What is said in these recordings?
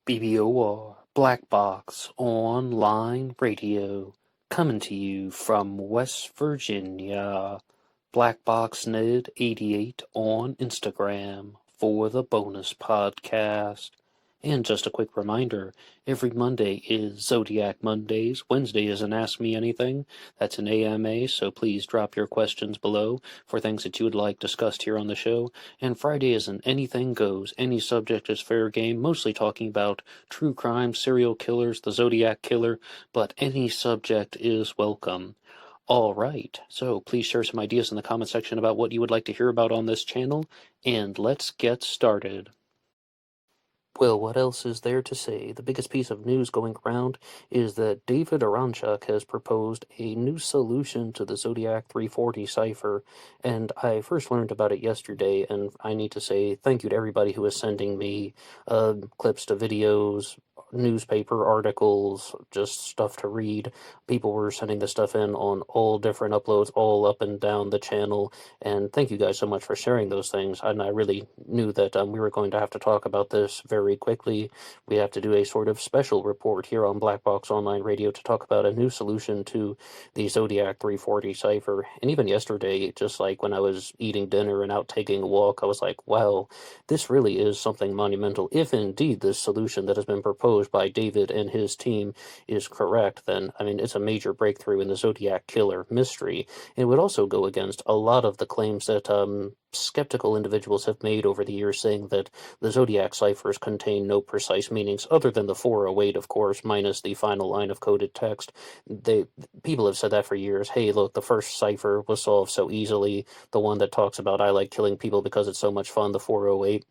BBOR, Black Box Online Radio, coming to you from West Virginia. Black Box Ned 88 on Instagram for the bonus podcast. And just a quick reminder, every Monday is Zodiac Mondays. Wednesday is an Ask Me Anything. That's an AMA, so please drop your questions below for things that you would like discussed here on the show. And Friday is an Anything Goes. Any subject is fair game, mostly talking about true crime, serial killers, the Zodiac Killer, but any subject is welcome. All right, so please share some ideas in the comment section about what you would like to hear about on this channel, and let's get started. Well, what else is there to say? The biggest piece of news going around is that David Oranchak has proposed a new solution to the Zodiac 340 Cipher, and I first learned about it yesterday, and I need to say thank you to everybody who is sending me clips to videos, newspaper articles, just stuff to read. People were sending this stuff in on all different uploads, all up and down the channel, and thank you guys so much for sharing those things. And I really knew that we were going to have to talk about this very quickly. We have to do a sort of special report here on Black Box Online Radio to talk about a new solution to the Zodiac 340 Cipher. And even yesterday, just like when I was eating dinner and out taking a walk, I was like, wow, this really is something monumental. If indeed this solution that has been proposed by David and his team is correct, then, I mean, it's a major breakthrough in the Zodiac Killer mystery. It would also go against a lot of the claims that skeptical individuals have made over the years, saying that the Zodiac ciphers contain no precise meanings other than the 408, of course, minus the final line of coded text. People have said that for years. Hey, look, the first cipher was solved so easily. The one that talks about I like killing people because it's so much fun, the 408.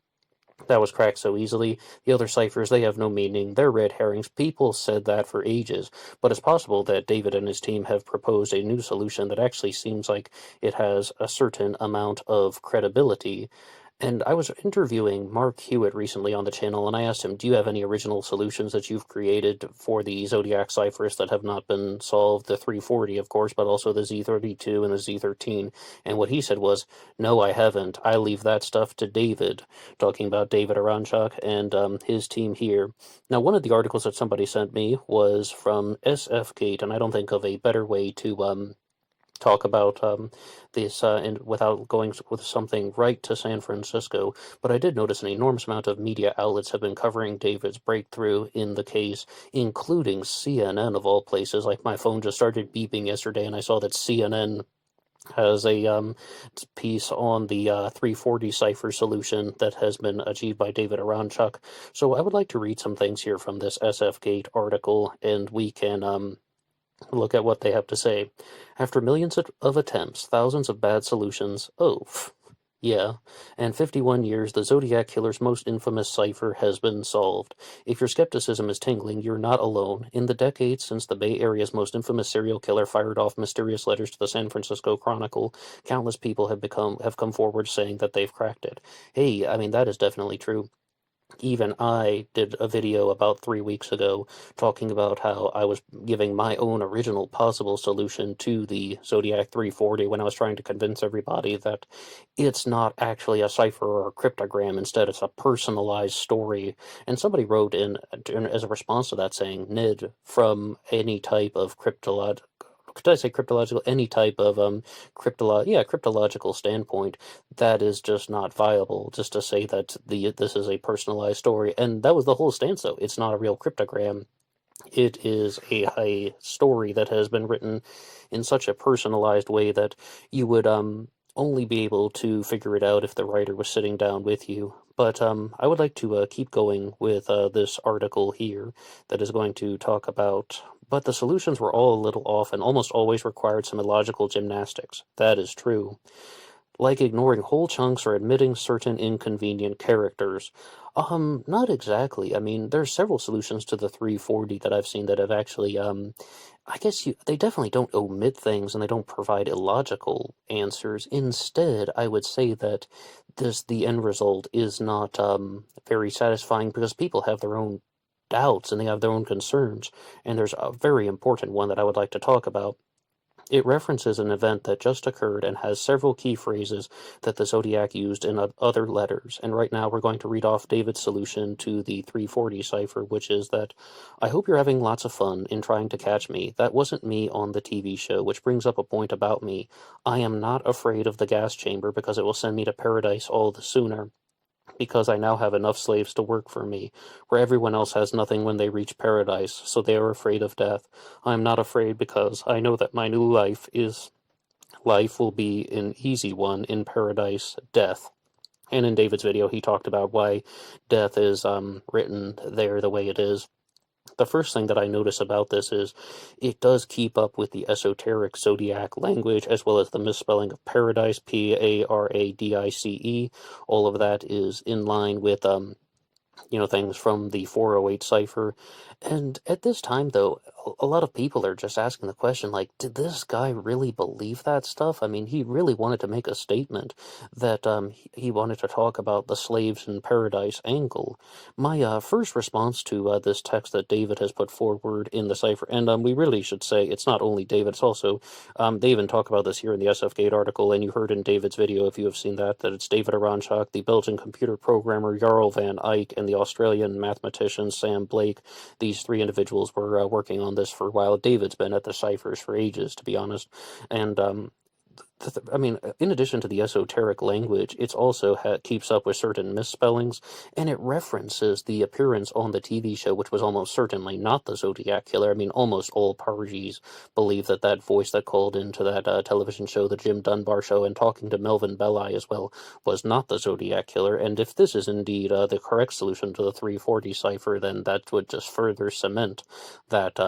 That was cracked so easily. The other ciphers, they have no meaning. They're red herrings. People said that for ages. But it's possible that David and his team have proposed a new solution that actually seems like it has a certain amount of credibility. And I was interviewing Mark Hewitt recently on the channel, and I asked him, do you have any original solutions that you've created for the Zodiac ciphers that have not been solved? The 340, of course, but also the Z32 and the Z13. And what he said was, no, I haven't. I leave that stuff to David, talking about David Oranchak and his team here. Now, one of the articles that somebody sent me was from SF Gate, and I don't think of a better way to talk about this and without going with something right to San Francisco, but I did notice an enormous amount of media outlets have been covering David's breakthrough in the case, including CNN of all places. Like, my phone just started beeping yesterday and I saw that CNN has a piece on the 340 cipher solution that has been achieved by David Oranchak. So I would like to read some things here from this SF Gate article, and we can look at what they have to say. After millions of attempts, thousands of bad solutions, yeah, and 51 years, the Zodiac Killer's most infamous cipher has been solved. If your skepticism is tingling, you're not alone. In the decades since the Bay Area's most infamous serial killer fired off mysterious letters to the San Francisco Chronicle, countless people have come forward saying that they've cracked it. Hey, I mean, that is definitely true. Even I did a video about 3 weeks ago talking about how I was giving my own original possible solution to the Zodiac 340 when I was trying to convince everybody that it's not actually a cipher or a cryptogram. Instead, it's a personalized story. And somebody wrote in as a response to that saying, Ned, from any type of could I say cryptological? Any type of cryptological standpoint, that is just not viable. Just to say that this is a personalized story, and that was the whole stance. Though it's not a real cryptogram, it is a story that has been written in such a personalized way that you would only be able to figure it out if the writer was sitting down with you. But I would like to keep going with this article here that is going to talk about. But the solutions were all a little off and almost always required some illogical gymnastics. That is true. Like ignoring whole chunks or admitting certain inconvenient characters. Not exactly. I mean, there's several solutions to the 340 that I've seen that have actually, I guess they definitely don't omit things and they don't provide illogical answers. Instead, I would say that the end result is not, very satisfying because people have their own doubts and they have their own concerns. And there's a very important one that I would like to talk about. It references an event that just occurred and has several key phrases that the Zodiac used in other letters. And right now we're going to read off David's solution to the 340 cipher, which is that I hope you're having lots of fun in trying to catch me. That wasn't me on the TV show, which brings up a point about me. I am not afraid of the gas chamber because it will send me to paradise all the sooner, because I now have enough slaves to work for me, where everyone else has nothing when they reach paradise, so they are afraid of death. I am not afraid because I know that my new life will be an easy one in paradise, death. And in David's video, he talked about why death is written there the way it is. The first thing that I notice about this is it does keep up with the esoteric Zodiac language, as well as the misspelling of paradise, Paradice. All of that is in line with things from the 408 cipher. And at this time, though, a lot of people are just asking the question, like, did this guy really believe that stuff? I mean, he really wanted to make a statement that he wanted to talk about the slaves in paradise angle. My first response to this text that David has put forward in the cipher, and we really should say it's not only David, it's also, they even talk about this here in the SF Gate article, and you heard in David's video, if you have seen that it's David Oranchak, the Belgian computer programmer Jarl van Eyck, and the Australian mathematician Sam Blake. These three individuals were working on this for a while. David's been at the ciphers for ages, to be honest. And in addition to the esoteric language, it's also keeps up with certain misspellings, and it references the appearance on the TV show, which was almost certainly not the Zodiac Killer. I mean, almost all parties believe that that voice that called into that television show, the Jim Dunbar show, and talking to Melvin Belli as well, was not the Zodiac Killer. And if this is indeed the correct solution to the 340 cipher, then that would just further cement that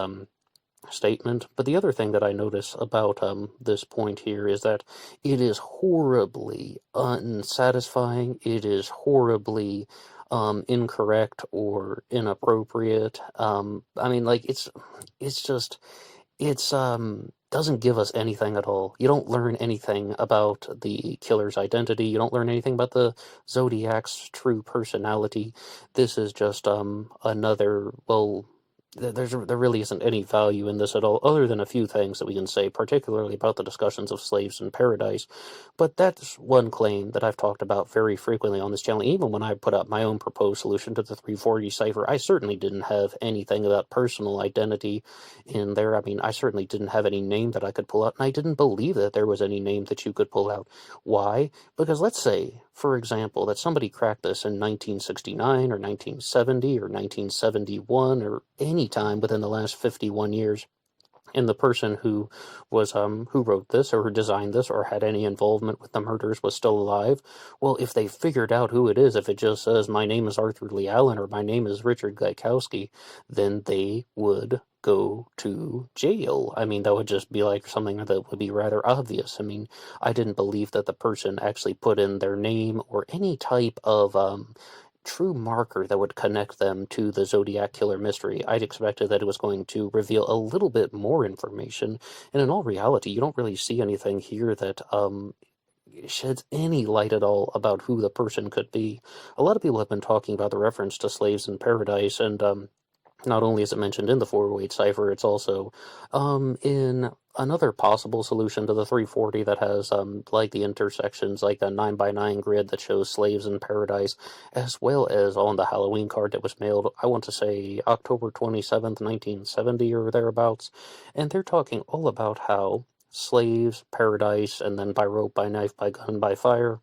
statement. But the other thing that I notice about this point here is that it is horribly unsatisfying. It is horribly incorrect or inappropriate. It's doesn't give us anything at all. You don't learn anything about the killer's identity. You don't learn anything about the Zodiac's true personality. This is just another, well, there really isn't any value in this at all, other than a few things that we can say, particularly about the discussions of slaves in paradise. But that's one claim that I've talked about very frequently on this channel. Even when I put up my own proposed solution to the 340 cipher, I certainly didn't have anything about personal identity in there. I mean, I certainly didn't have any name that I could pull out, and I didn't believe that there was any name that you could pull out. Why? Because let's say, for example, that somebody cracked this in 1969 or 1970 or 1971 or any time within the last 51 years, and the person who was who wrote this or who designed this or had any involvement with the murders was still alive, well, if they figured out who it is, if it just says my name is Arthur Lee Allen or my name is Richard Gaikowski, then they would go to jail. I mean, that would just be like something that would be rather obvious. I mean, I didn't believe that the person actually put in their name or any type of true marker that would connect them to the Zodiac Killer mystery. I'd expected that it was going to reveal a little bit more information, and in all reality, you don't really see anything here that sheds any light at all about who the person could be. A lot of people have been talking about the reference to slaves in paradise, and not only is it mentioned in the 408 cipher, it's also in another possible solution to the 340 that has like the intersections, like the 9x9 grid that shows slaves in paradise, as well as on the Halloween card that was mailed, I want to say October 27th, 1970 or thereabouts. And they're talking all about how slaves, paradise, and then by rope, by knife, by gun, by fire.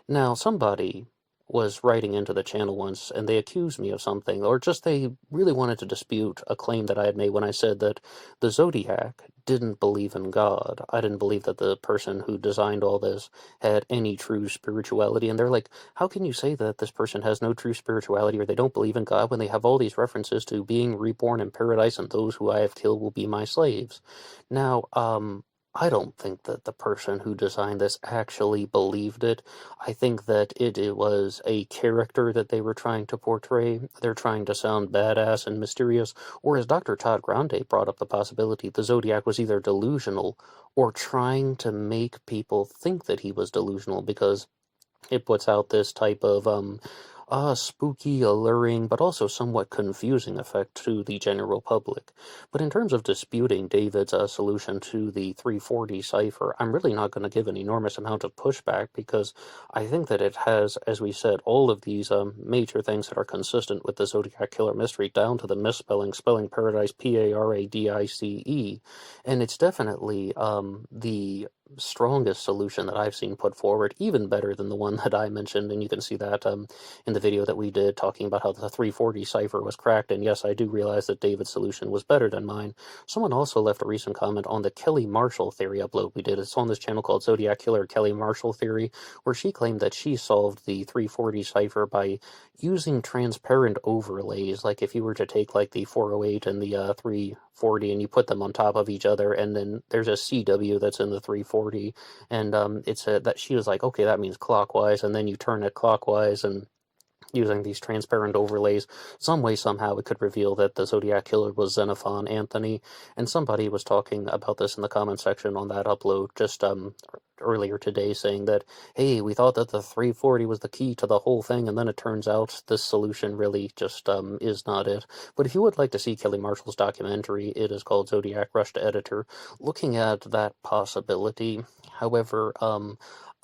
Now, somebody was writing into the channel once, and they accused me of something, or just they really wanted to dispute a claim that I had made when I said that the Zodiac didn't believe in God. I didn't believe that the person who designed all this had any true spirituality, and they're like, how can you say that this person has no true spirituality or they don't believe in God when they have all these references to being reborn in paradise and those who I have killed will be my slaves? Now, I don't think that the person who designed this actually believed it. I think that it was a character that they were trying to portray. They're trying to sound badass and mysterious, or as Dr. Todd Grande brought up the possibility, the Zodiac was either delusional or trying to make people think that he was delusional, because it puts out this type of spooky, alluring, but also somewhat confusing effect to the general public. But in terms of disputing David's solution to the 340 cipher, I'm really not going to give an enormous amount of pushback because I think that it has, as we said, all of these major things that are consistent with the Zodiac Killer mystery, down to the misspelling, spelling paradise, Paradice, and it's definitely the strongest solution that I've seen put forward, even better than the one that I mentioned, and you can see that in the video that we did talking about how the 340 cipher was cracked, and yes, I do realize that David's solution was better than mine. Someone also left a recent comment on the Kelly Marshall theory upload we did. It's on this channel called Zodiac Killer Kelly Marshall Theory, where she claimed that she solved the 340 cipher by using transparent overlays. Like if you were to take like the 408 and the 340 and you put them on top of each other, and then there's a CW that's in the 340, and it's that she was like, okay, that means clockwise, and then you turn it clockwise, and using these transparent overlays, some way, somehow, it could reveal that the Zodiac Killer was Xenophon Anthony, and somebody was talking about this in the comment section on that upload just earlier today, saying that, hey, we thought that the 340 was the key to the whole thing, and then it turns out this solution really just is not it. But if you would like to see Kelly Marshall's documentary, it is called Zodiac Rush to Editor, looking at that possibility. However,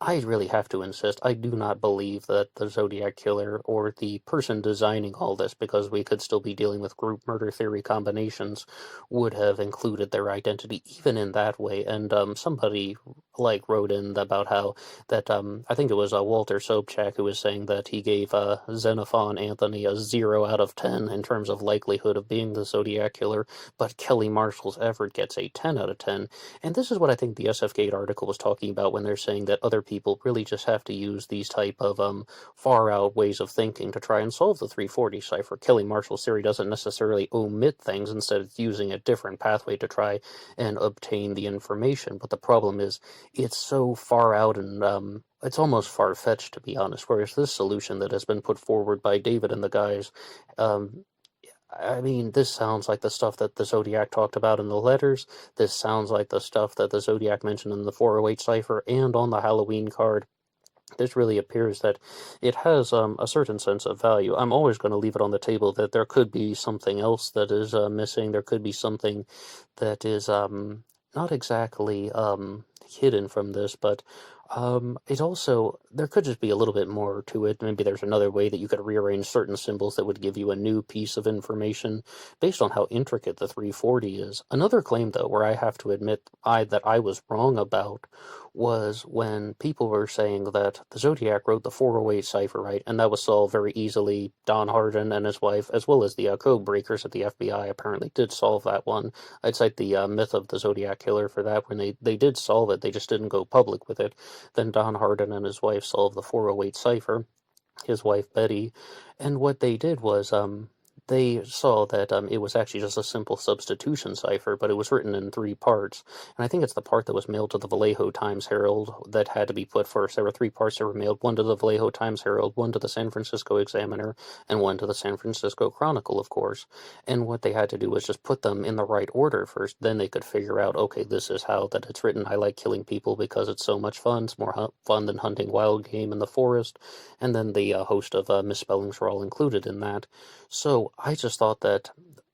I really have to insist, I do not believe that the Zodiac Killer or the person designing all this, because we could still be dealing with group murder theory combinations, would have included their identity even in that way. And somebody like wrote in about how that I think it was Walter Sobchak who was saying that he gave Xenophon Anthony a 0 out of 10 in terms of likelihood of being the Zodiac Killer, but Kelly Marshall's effort gets a 10 out of 10. And this is what I think the SF Gate article was talking about when they're saying that other people really just have to use these type of far out ways of thinking to try and solve the 340 cipher. Kelly Marshall's theory doesn't necessarily omit things, instead it's using a different pathway to try and obtain the information. But the problem is it's so far out, and it's almost far-fetched, to be honest, whereas this solution that has been put forward by David and the guys, I mean, this sounds like the stuff that the Zodiac talked about in the letters. This sounds like the stuff that the Zodiac mentioned in the 408 cipher and on the Halloween card. This really appears that it has a certain sense of value. I'm always going to leave it on the table that there could be something else that is missing. There could be something that is not exactly hidden from this, but it also, there could just be a little bit more to it. Maybe there's another way that you could rearrange certain symbols that would give you a new piece of information based on how intricate the 340 is. Another claim, though, where I have to admit that I was wrong about, was when people were saying that the Zodiac wrote the 408 cipher, right, and that was solved very easily. Don Hardin and his wife, as well as the code breakers at the FBI, apparently did solve that one. I'd cite the myth of the Zodiac Killer for that. When they did solve it, they just didn't go public with it. Then Don Hardin and his wife solved the 408 cipher, his wife Betty, and what they did was they saw that it was actually just a simple substitution cipher, but it was written in 3 parts. And I think it's the part that was mailed to the Vallejo Times-Herald that had to be put first. There were 3 parts that were mailed, one to the Vallejo Times-Herald, one to the San Francisco Examiner, and one to the San Francisco Chronicle, of course. And what they had to do was just put them in the right order first. Then they could figure out, okay, this is how that it's written. I like killing people because it's so much fun. It's more fun than hunting wild game in the forest. And then the host of misspellings were all included in that. So I just thought that,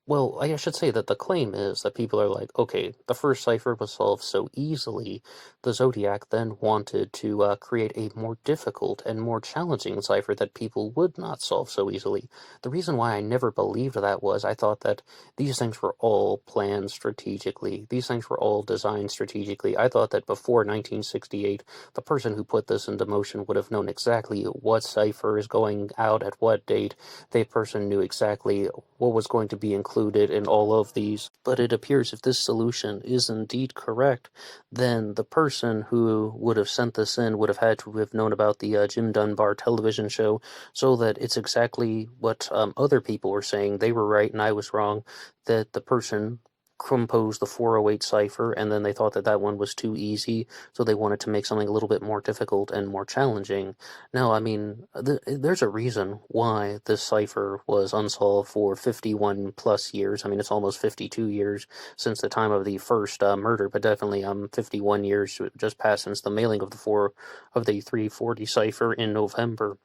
well, I should say that the claim is that people are like, okay, the first cipher was solved so easily, the Zodiac then wanted to create a more difficult and more challenging cipher that people would not solve so easily. The reason why I never believed that was I thought that these things were all planned strategically. These things were all designed strategically. I thought that before 1968, the person who put this into motion would have known exactly what cipher is going out at what date. The person knew exactly what was going to be included in all of these. But it appears if this solution is indeed correct, then the person who would have sent this in would have had to have known about the Jim Dunbar television show, so that it's exactly what other people were saying. They were right and I was wrong, that the person composed the 408 cipher, and then they thought that that one was too easy, so they wanted to make something a little bit more difficult and more challenging. Now, I mean, there's a reason why this cipher was unsolved for 51 plus years. I mean, it's almost 52 years since the time of the first murder, but definitely 51 years just passed since the mailing of the 340 cipher in November.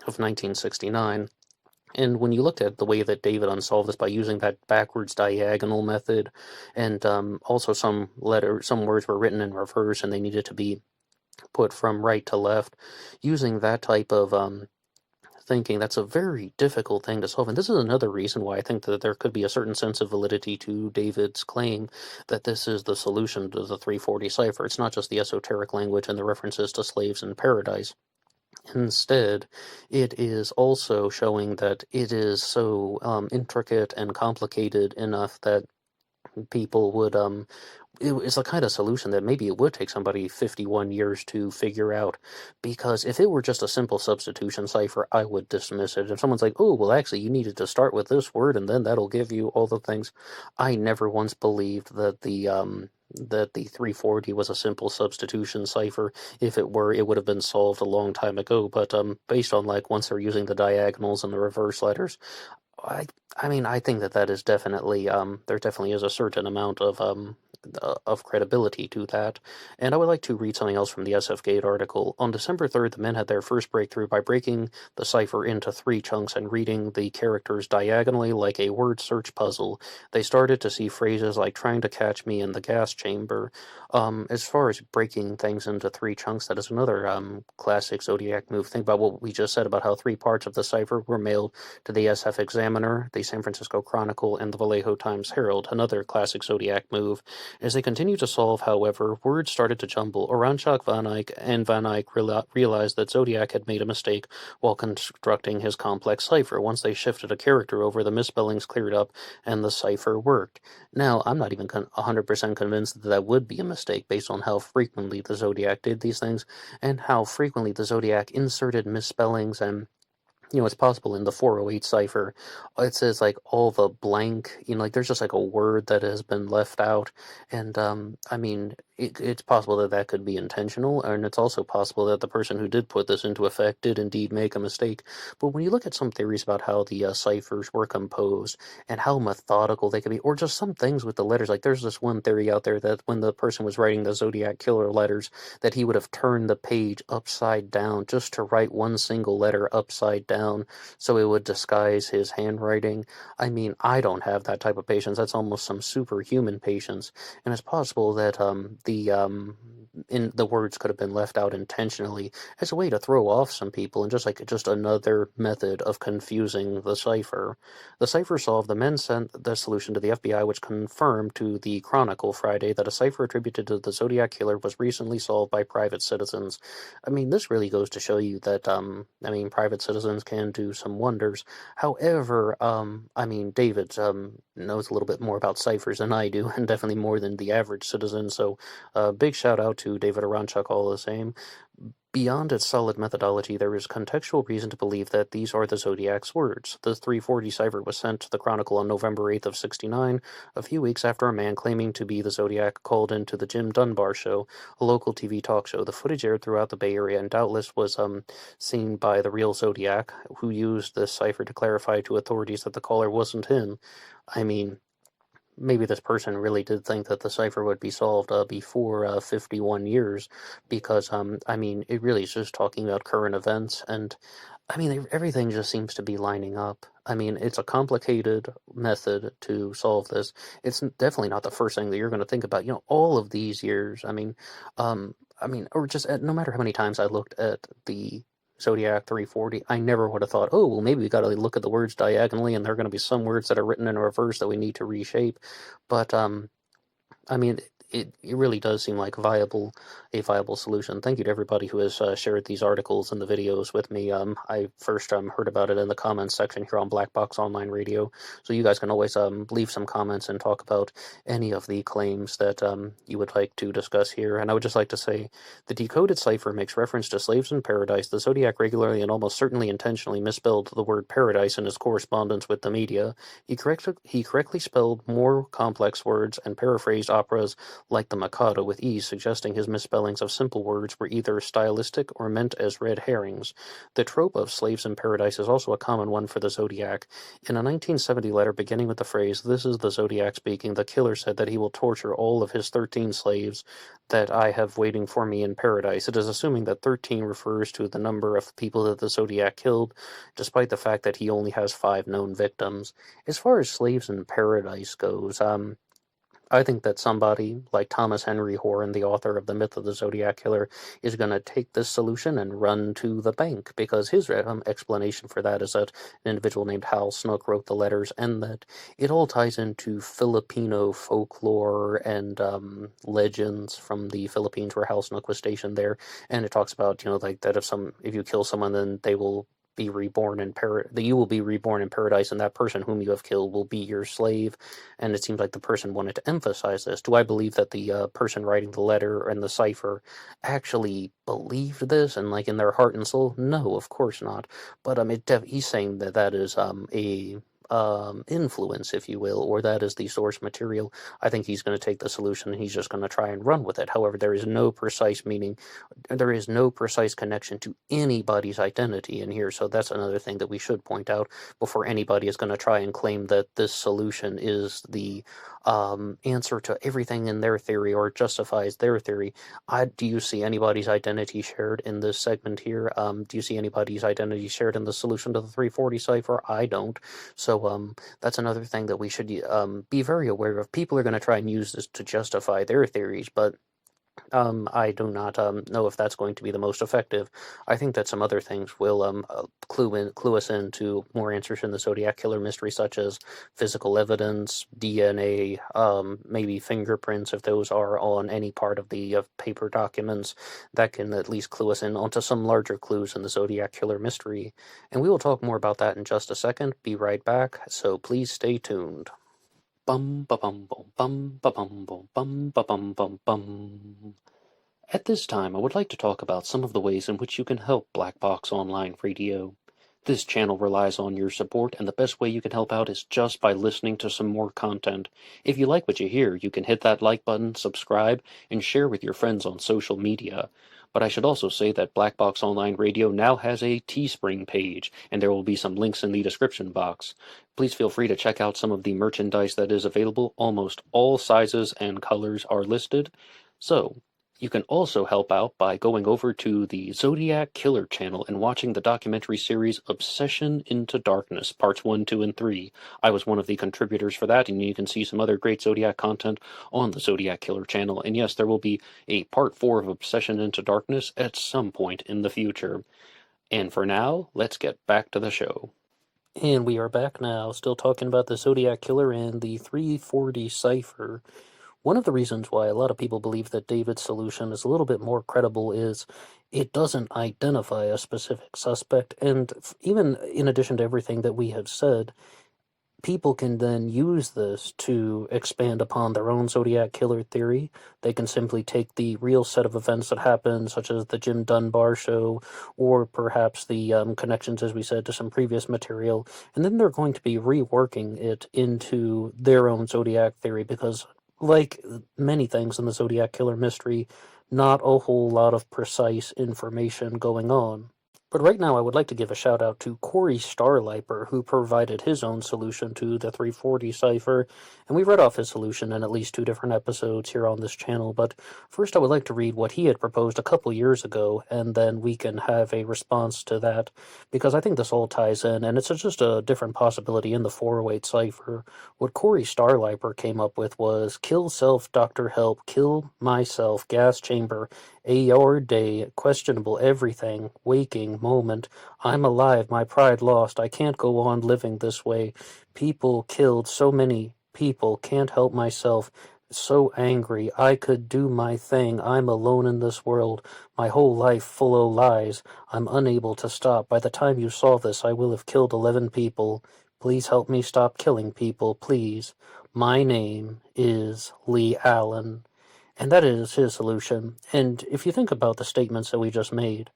of 1969. And when you looked at the way that David unsolved this by using that backwards diagonal method, and also some words were written in reverse and they needed to be put from right to left, using that type of thinking, that's a very difficult thing to solve. And this is another reason why I think that there could be a certain sense of validity to David's claim that this is the solution to the 340 cipher. It's not just the esoteric language and the references to slaves in paradise. Instead, it is also showing that it is so intricate and complicated enough that people would it's a kind of solution that maybe it would take somebody 51 years to figure out, because if it were just a simple substitution cipher, I would dismiss it. If someone's like, oh, well, actually, you needed to start with this word and then that'll give you all the things. I never once believed that the 340 was a simple substitution cipher. If it were, it would have been solved a long time ago. But based on, like, once they're using the diagonals and the reverse letters, I mean, I think that is definitely there definitely is a certain amount of credibility to that. And I would like to read something else from the SF Gate article. On December 3rd, the men had their first breakthrough by breaking the cipher into 3 chunks and reading the characters diagonally like a word search puzzle. They started to see phrases like trying to catch me in the gas chamber. As far as breaking things into 3 chunks, that is another classic Zodiac move. Think about what we just said about how 3 parts of the cipher were mailed to the SF Examiner, the San Francisco Chronicle, and the Vallejo Times-Herald, another classic Zodiac move. As they continued to solve, however, words started to jumble. Oranchak, Van Eyck realized that Zodiac had made a mistake while constructing his complex cipher. Once they shifted a character over, the misspellings cleared up, and the cipher worked. Now, I'm not even 100% convinced that would be a mistake based on how frequently the Zodiac did these things, and how frequently the Zodiac inserted misspellings. And it's possible in the 408 cipher, it says like all the blank, like there's just like a word that has been left out. And I mean, it's possible that that could be intentional, and it's also possible that the person who did put this into effect did indeed make a mistake. But when you look at some theories about how the ciphers were composed and how methodical they could be, or just some things with the letters, like there's this one theory out there that when the person was writing the Zodiac Killer letters, that he would have turned the page upside down just to write one single letter upside down so it would disguise his handwriting. I mean, I don't have that type of patience. That's almost some superhuman patience. And it's possible that the words could have been left out intentionally as a way to throw off some people, and just another method of confusing the cipher. The cipher solved, the men sent the solution to the FBI, which confirmed to the Chronicle Friday that a cipher attributed to the Zodiac Killer was recently solved by private citizens. I mean, this really goes to show you that private citizens can do some wonders. However, I mean, David knows a little bit more about ciphers than I do, and definitely more than the average citizen, so big shout out to David Oranchak all the same. Beyond its solid methodology, there is contextual reason to believe that these are the Zodiac's words. The 340 cipher was sent to the Chronicle on November 8th of 69, a few weeks after a man claiming to be the Zodiac called into the Jim Dunbar Show, a local TV talk show. The footage aired throughout the Bay Area and doubtless was seen by the real Zodiac, who used this cipher to clarify to authorities that the caller wasn't him. I mean, maybe this person really did think that the cipher would be solved before 51 years, because, I mean, it really is just talking about current events, and, I mean, everything just seems to be lining up. I mean, it's a complicated method to solve this. It's definitely not the first thing that you're going to think about, all of these years. Or just no matter how many times I looked at the Zodiac 340, I never would have thought, oh, well, maybe we got to look at the words diagonally, and there are going to be some words that are written in reverse that we need to reshape. But, I mean, it really does seem like a viable solution. Thank you to everybody who has shared these articles and the videos with me. I first heard about it in the comments section here on Black Box Online Radio, so you guys can always leave some comments and talk about any of the claims that you would like to discuss here. And I would just like to say, the decoded cipher makes reference to slaves in paradise. The Zodiac regularly and almost certainly intentionally misspelled the word paradise in his correspondence with the media. He correctly spelled more complex words and paraphrased operas like the Mikado with ease, suggesting his misspellings of simple words were either stylistic or meant as red herrings. The trope of slaves in paradise is also a common one for the Zodiac. In a 1970 letter beginning with the phrase, "This is the Zodiac speaking," the killer said that he will torture all of his 13 slaves that I have waiting for me in paradise. It is assuming that 13 refers to the number of people that the Zodiac killed, despite the fact that he only has 5 known victims. As far as slaves in paradise goes, I think that somebody like Thomas Henry Horan, the author of The Myth of the Zodiac Killer, is going to take this solution and run to the bank, because his explanation for that is that an individual named Hal Snook wrote the letters, and that it all ties into Filipino folklore and legends from the Philippines where Hal Snook was stationed there, and it talks about, like that if you kill someone, then they will be reborn in that you will be reborn in paradise, and that person whom you have killed will be your slave. And it seems like the person wanted to emphasize this. Do I believe that the person writing the letter and the cipher actually believed this and like in their heart and soul? No, of course not. But he's saying that is a influence, if you will, or that is the source material. I think he's going to take the solution and he's just going to try and run with it. However, there is no precise connection to anybody's identity in here, so that's another thing that we should point out before anybody is going to try and claim that this solution is the answer to everything in their theory or justifies their theory. Do you see anybody's identity shared in this segment here? Do you see anybody's identity shared in the solution to the 340 cipher? I don't. So that's another thing that we should be very aware of. People are going to try and use this to justify their theories, but I do not know if that's going to be the most effective. I think that some other things will clue us into more answers in the Zodiac Killer mystery, such as physical evidence, DNA, maybe fingerprints, if those are on any part of the paper documents. That can at least clue us in onto some larger clues in the Zodiac Killer mystery. And we will talk more about that in just a second. Be right back, so please stay tuned. Bum ba bum bum bum ba bum bum bum ba bum bum bum. At this time, I would like to talk about some of the ways in which you can help Black Box Online Radio. This channel relies on your support, and the best way you can help out is just by listening to some more content. If you like what you hear, you can hit that like button, subscribe, and share with your friends on social media. But I should also say that Black Box Online Radio now has a Teespring page, and there will be some links in the description box. Please feel free to check out some of the merchandise that is available. Almost all sizes and colors are listed. So, you can also help out by going over to the Zodiac Killer channel and watching the documentary series Obsession into Darkness, parts 1, 2, and 3. I was one of the contributors for that, and you can see some other great Zodiac content on the Zodiac Killer channel. And yes, there will be a part 4 of Obsession into Darkness at some point in the future. And for now, let's get back to the show. And we are back now, still talking about the Zodiac Killer and the 340 Cipher. One of the reasons why a lot of people believe that David's solution is a little bit more credible is it doesn't identify a specific suspect, and even in addition to everything that we have said, people can then use this to expand upon their own Zodiac Killer theory. They can simply take the real set of events that happened, such as the Jim Dunbar show, or perhaps the connections, as we said, to some previous material, and then they're going to be reworking it into their own Zodiac theory, because like many things in the Zodiac Killer mystery, not a whole lot of precise information going on. But right now I would like to give a shout out to Corey Starliper, who provided his own solution to the 340 cipher, and we read off his solution in at least 2 different episodes here on this channel. But first I would like to read what he had proposed a couple years ago, and then we can have a response to that, because I think this all ties in, and it's just a different possibility in the 408 cipher. What Corey Starliper came up with was kill self, Dr. Help, kill myself, gas chamber, AR day, questionable everything, waking moment, I'm alive, my pride lost, I can't go on living this way, people killed, so many people, can't help myself, so angry, I could do my thing, I'm alone in this world, my whole life full o' lies, I'm unable to stop, by the time you saw this I will have killed 11 people, please help me stop killing people, please, my name is Lee Allen. And that is his solution. And if you think about the statements that we just made,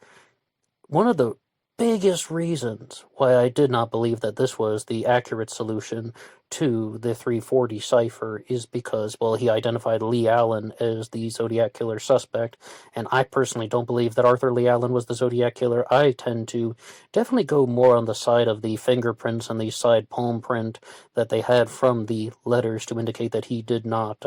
one of the biggest reasons why I did not believe that this was the accurate solution to the 340 cipher is because, well, he identified Lee Allen as the Zodiac killer suspect, and I personally don't believe that Arthur Lee Allen was the Zodiac killer. I tend to definitely go more on the side of the fingerprints and the side palm print that they had from the letters to indicate that he did not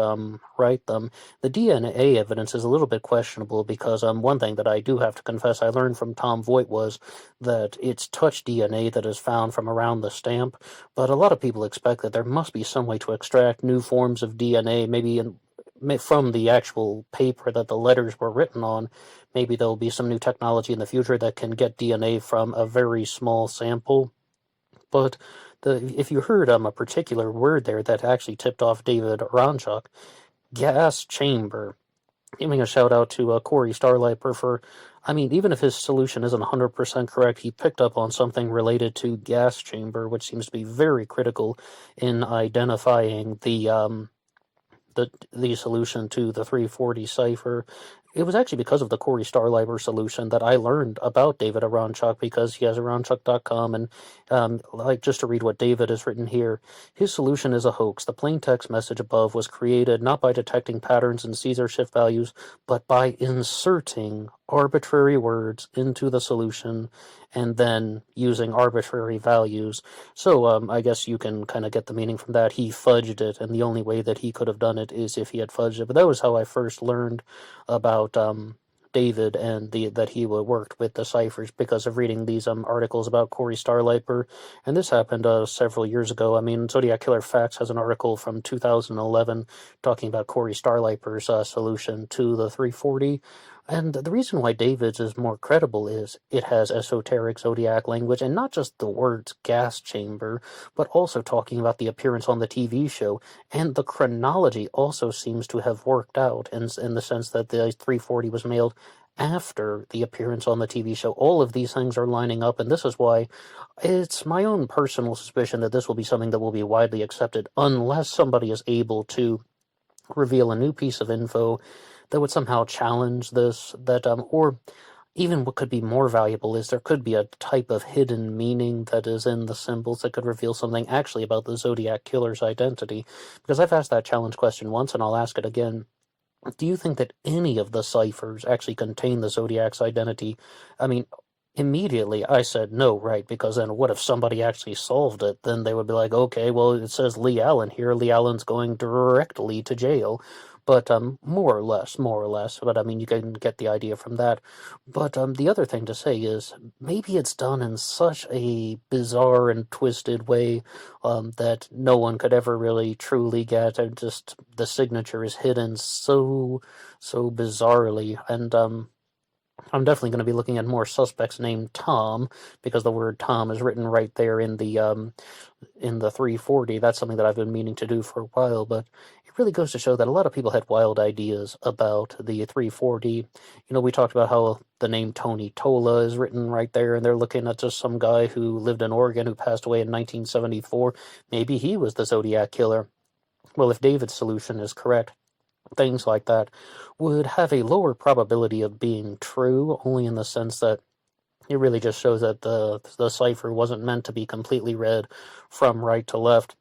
write them. The DNA evidence is a little bit questionable because one thing that I do have to confess I learned from Tom Voigt was that it's touch DNA that is found from around the stamp, but a lot of people expect that there must be some way to extract new forms of DNA, maybe from the actual paper that the letters were written on. Maybe there'll be some new technology in the future that can get DNA from a very small sample. But if you heard a particular word there that actually tipped off David Oranchak, gas chamber. Giving a shout out to Corey Starliper for, I mean, even if his solution isn't 100% correct, he picked up on something related to gas chamber, which seems to be very critical in identifying the solution to the 340 cipher. It was actually because of the Corey Starliber solution that I learned about David Oranchak, because he has Oranchak.com, and like, just to read what David has written here, his solution is a hoax. The plain text message above was created not by detecting patterns in Caesar shift values, but by inserting arbitrary words into the solution and then using arbitrary values. So I guess you can kind of get the meaning from that. He fudged it, and the only way that he could have done it is if he had fudged it. But that was how I first learned about David and that he worked with the ciphers, because of reading these articles about Corey Starliper. And this happened several years ago. I mean, Zodiac Killer Facts has an article from 2011 talking about Corey Starliper's solution to the 340. And the reason why David's is more credible is it has esoteric Zodiac language, and not just the words gas chamber, but also talking about the appearance on the TV show. And the chronology also seems to have worked out in the sense that the 340 was mailed after the appearance on the TV show. All of these things are lining up, and this is why it's my own personal suspicion that this will be something that will be widely accepted unless somebody is able to reveal a new piece of info that would somehow challenge this, or even what could be more valuable is there could be a type of hidden meaning that is in the symbols that could reveal something actually about the Zodiac killer's identity. Because I've asked that challenge question once, and I'll ask it again. Do you think that any of the ciphers actually contain the Zodiac's identity? I mean, immediately I said no, right? Because then what if somebody actually solved it? Then they would be like, okay, well, it says Lee Allen here. Lee Allen's going directly to jail. But more or less. But I mean, you can get the idea from that. But the other thing to say is maybe it's done in such a bizarre and twisted way that no one could ever really truly get. And just the signature is hidden so bizarrely, and I'm definitely going to be looking at more suspects named Tom, because the word Tom is written right there in the 340. That's something that I've been meaning to do for a while, but it really goes to show that a lot of people had wild ideas about the 340. You know, we talked about how the name Tony Tola is written right there, and they're looking at just some guy who lived in Oregon who passed away in 1974. Maybe he was the Zodiac killer. Well, if David's solution is correct, things like that would have a lower probability of being true, only in the sense that it really just shows that the cipher wasn't meant to be completely read from right to left.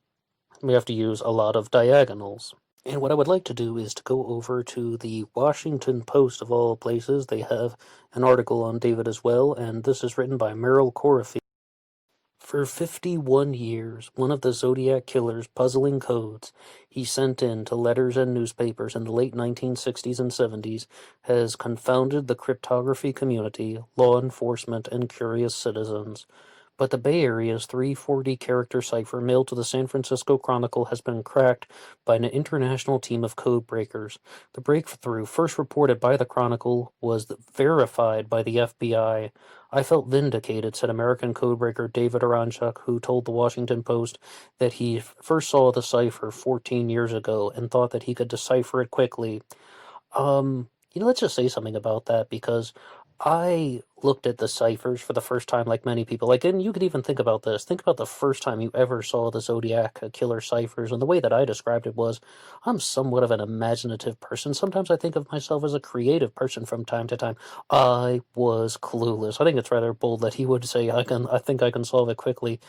We have to use a lot of diagonals. And what I would like to do is to go over to the Washington Post, of all places. They have an article on David as well, and this is written by Merrill Corafield. For 51 years, one of the Zodiac killer's puzzling codes he sent in to letters and newspapers in the late 1960s and 70s has confounded the cryptography community, law enforcement, and curious citizens. But the Bay Area's 340-character cipher mailed to the San Francisco Chronicle has been cracked by an international team of code breakers. The breakthrough, first reported by the Chronicle, was verified by the FBI. I felt vindicated, said American codebreaker David Oranchak, who told the Washington Post that he first saw the cipher 14 years ago and thought that he could decipher it quickly. Let's just say something about that, because I looked at the ciphers for the first time, like many people. Like, and you could even think about this. Think about the first time you ever saw the Zodiac killer ciphers, and the way that I described it was, I'm somewhat of an imaginative person. Sometimes I think of myself as a creative person from time to time. I was clueless. I think it's rather bold that he would say, I think I can solve it quickly.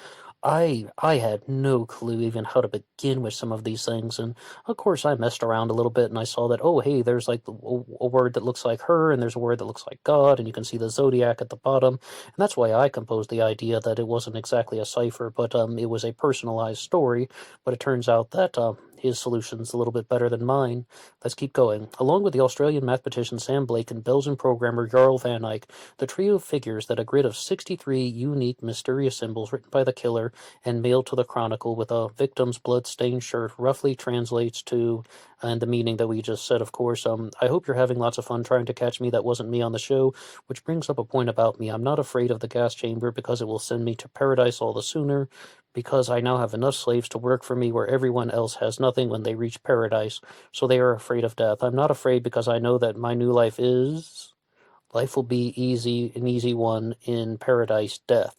I had no clue even how to begin with some of these things, and of course I messed around a little bit and I saw that, oh hey, there's like a word that looks like her and there's a word that looks like God, and you can see the zodiac at the bottom, and that's why I composed the idea that it wasn't exactly a cipher, but it was a personalized story. But it turns out that his solution's a little bit better than mine. Let's keep going. Along with the Australian mathematician Sam Blake and Belgian programmer Jarl van Eyck, the trio figures that a grid of 63 unique mysterious symbols written by the killer and mailed to the Chronicle with a victim's blood-stained shirt roughly translates to, and the meaning that we just said, of course. I hope you're having lots of fun trying to catch me. That wasn't me on the show, which brings up a point about me. I'm not afraid of the gas chamber because it will send me to paradise all the sooner, because I now have enough slaves to work for me where everyone else has nothing when they reach paradise, so they are afraid of death. I'm not afraid because I know that my new life will be easy, an easy one in paradise death.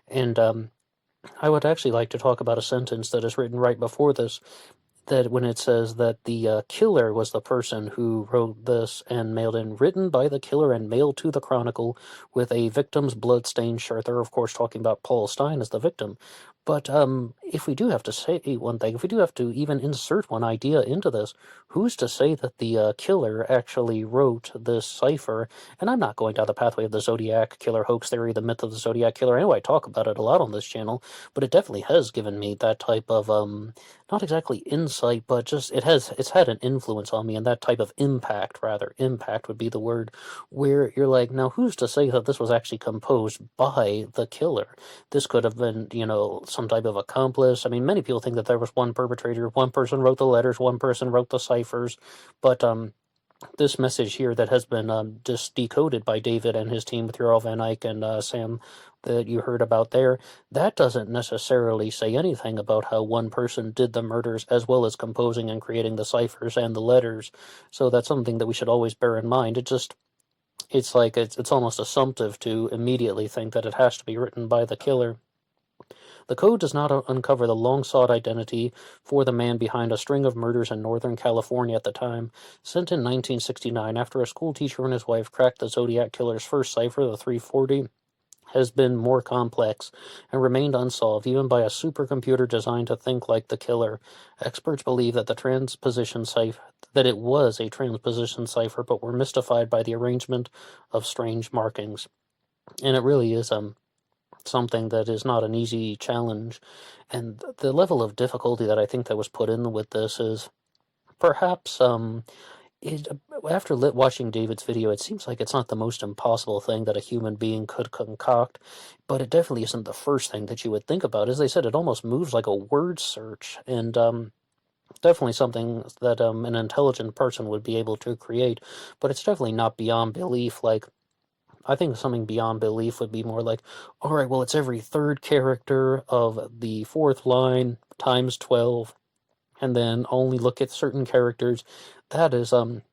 And I would actually like to talk about a sentence that is written right before this, that when it says that the killer was the person who wrote this and mailed in, written by the killer and mailed to the Chronicle with a victim's blood-stained shirt. They're, of course, talking about Paul Stein as the victim. But if we do have to say one thing, if we do have to even insert one idea into this, who's to say that the killer actually wrote this cipher? And I'm not going down the pathway of the Zodiac killer hoax theory, the myth of the Zodiac killer. I know I talk about it a lot on this channel, but it definitely has given me that type of not exactly insight, but just it's had an influence on me, and that type of impact, rather, impact would be the word, where you're like, now who's to say that this was actually composed by the killer? This could have been, some type of accomplice. I mean, many people think that there was one perpetrator, one person wrote the letters, one person wrote the ciphers, but this message here that has been just decoded by David and his team with Jarl van Eyck and Sam that you heard about there, that doesn't necessarily say anything about how one person did the murders as well as composing and creating the ciphers and the letters. So that's something that we should always bear in mind. It's like it's almost assumptive to immediately think that it has to be written by the killer. The code does not uncover the long-sought identity for the man behind a string of murders in Northern California at the time. Sent in 1969 after a schoolteacher and his wife cracked the Zodiac killer's first cipher, the 340, has been more complex and remained unsolved even by a supercomputer designed to think like the killer. Experts believe that it was a transposition cipher, but were mystified by the arrangement of strange markings. And it really is something that is not an easy challenge, and the level of difficulty that I think that was put in with this is perhaps after watching David's video, it seems like it's not the most impossible thing that a human being could concoct, but it definitely isn't the first thing that you would think about. As they said, it almost moves like a word search, and definitely something that an intelligent person would be able to create, but it's definitely not beyond belief. Like, I think something beyond belief would be more like, all right, well, it's every third character of the fourth line times 12, and then only look at certain characters. That is more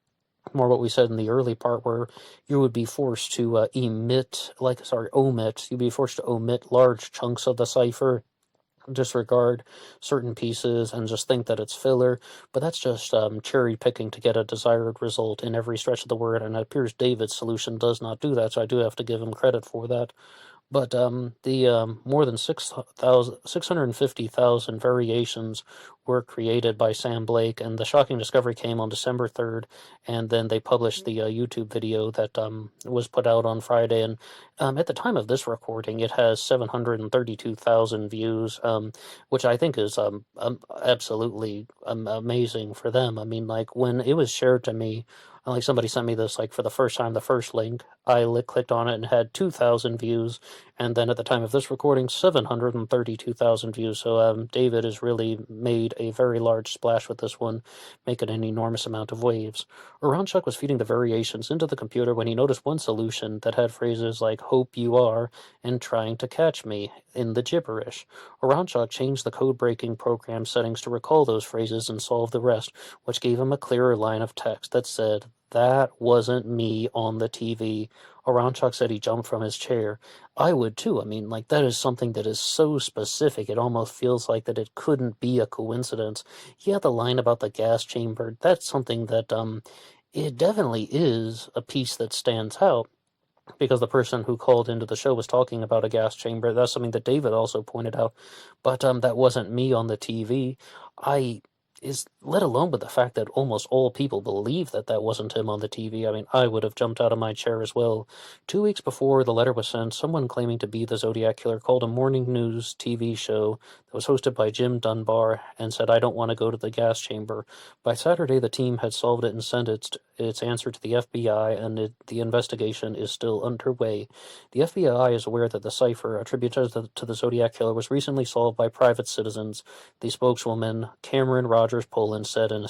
what we said in the early part, where you would be forced to omit. You'd be forced to omit large chunks of the cipher, disregard certain pieces, and just think that it's filler. But that's just cherry picking to get a desired result in every stretch of the word, and it appears David's solution does not do that, so I do have to give him credit for that. But the more than 650,000 variations were created by Sam Blake, and the shocking discovery came on December 3rd, and then they published the YouTube video that was put out on Friday, and at the time of this recording, it has 732,000 views, which I think is absolutely amazing for them. I mean, like, when it was shared to me, like, somebody sent me this, like, for the first time, the first link, I clicked on it and had 2,000 views, and then at the time of this recording, 732,000 views. So David has really made a very large splash with this one, making an enormous amount of waves. Oranchak was feeding the variations into the computer when he noticed one solution that had phrases like "hope you are" and "trying to catch me." in the gibberish. Oranchak changed the code-breaking program settings to recall those phrases and solve the rest, which gave him a clearer line of text that said, "That wasn't me on the TV." Oranchak said he jumped from his chair. I would too. I mean, like, that is something that is so specific, it almost feels like that it couldn't be a coincidence. Yeah, the line about the gas chamber, that's something that, it definitely is a piece that stands out, because the person who called into the show was talking about a gas chamber. That's something that David also pointed out, but that wasn't me on the TV. I is let alone with the fact that almost all people believe that that wasn't him on the TV. I mean, I would have jumped out of my chair as well. 2 weeks before the letter was sent, someone claiming to be the Zodiac Killer called a morning news TV show that was hosted by Jim Dunbar and said, "I don't want to go to the gas chamber." By Saturday, the team had solved it and sent its answer to the FBI, and the investigation is still underway. The FBI is aware that the cipher attributed to the Zodiac Killer was recently solved by private citizens. The spokeswoman, Cameron Rogers Poland, said in a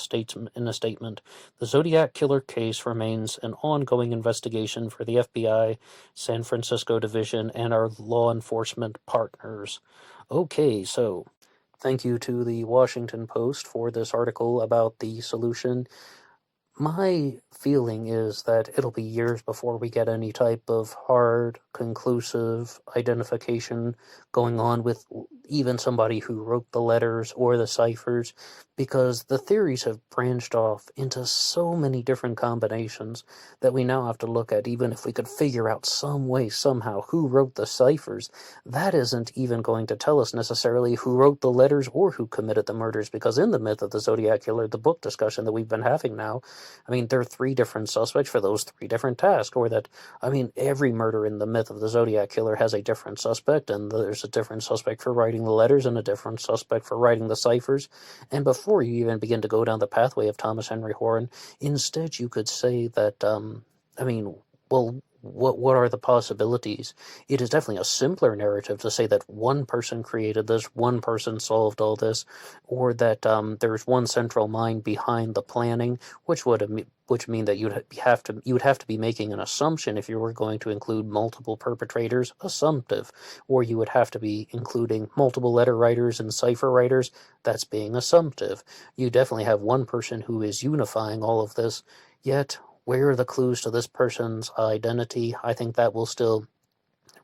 statement, "The Zodiac Killer case remains an ongoing investigation for the FBI, San Francisco Division, and our law enforcement partners." Okay, so thank you to the Washington Post for this article about the solution. My feeling is that it'll be years before we get any type of hard, conclusive identification going on with even somebody who wrote the letters or the ciphers, because the theories have branched off into so many different combinations that we now have to look at. Even if we could figure out some way, somehow, who wrote the ciphers, that isn't even going to tell us necessarily who wrote the letters or who committed the murders, because in the myth of the Zodiac Killer, the book discussion that we've been having now, I mean, there are 3 different suspects for those 3 different tasks, or that, I mean, every murder in the myth of the Zodiac Killer has a different suspect, and there's a different suspect for writing the letters and a different suspect for writing the ciphers. And before you even begin to go down the pathway of Thomas Henry Horan, instead you could say that, I mean, well, what are the possibilities? It is definitely a simpler narrative to say that one person created this, one person solved all this, or that there's one central mind behind the planning, which mean that you would have to be making an assumption if you were going to include multiple perpetrators, assumptive, or you would have to be including multiple letter writers and cipher writers, that's being assumptive. You definitely have one person who is unifying all of this, yet where are the clues to this person's identity? I think that will still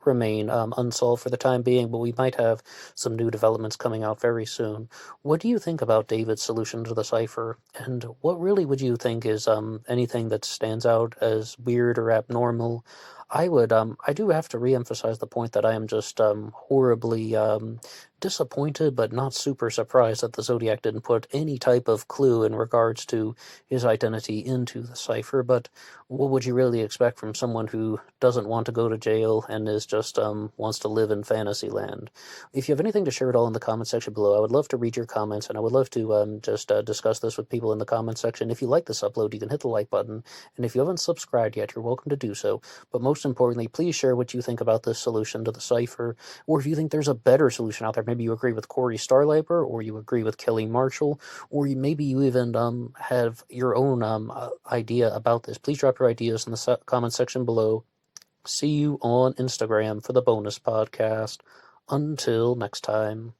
remain unsolved for the time being, but we might have some new developments coming out very soon. What do you think about David's solution to the cipher? And what really would you think is anything that stands out as weird or abnormal? I do have to reemphasize the point that I am just horribly disappointed, but not super surprised that the Zodiac didn't put any type of clue in regards to his identity into the cipher. But what would you really expect from someone who doesn't want to go to jail and is just wants to live in fantasy land? If you have anything to share at all in the comment section below, I would love to read your comments, and I would love to just discuss this with people in the comment section. If you like this upload, you can hit the like button, and if you haven't subscribed yet, you're welcome to do so. But most importantly, please share what you think about this solution to the cipher, or if you think there's a better solution out there. Maybe you agree with Corey Starliper, or you agree with Kelly Marshall, or maybe you even have your own idea about this. Please drop your ideas in the comment section below. See you on Instagram for the bonus podcast. Until next time.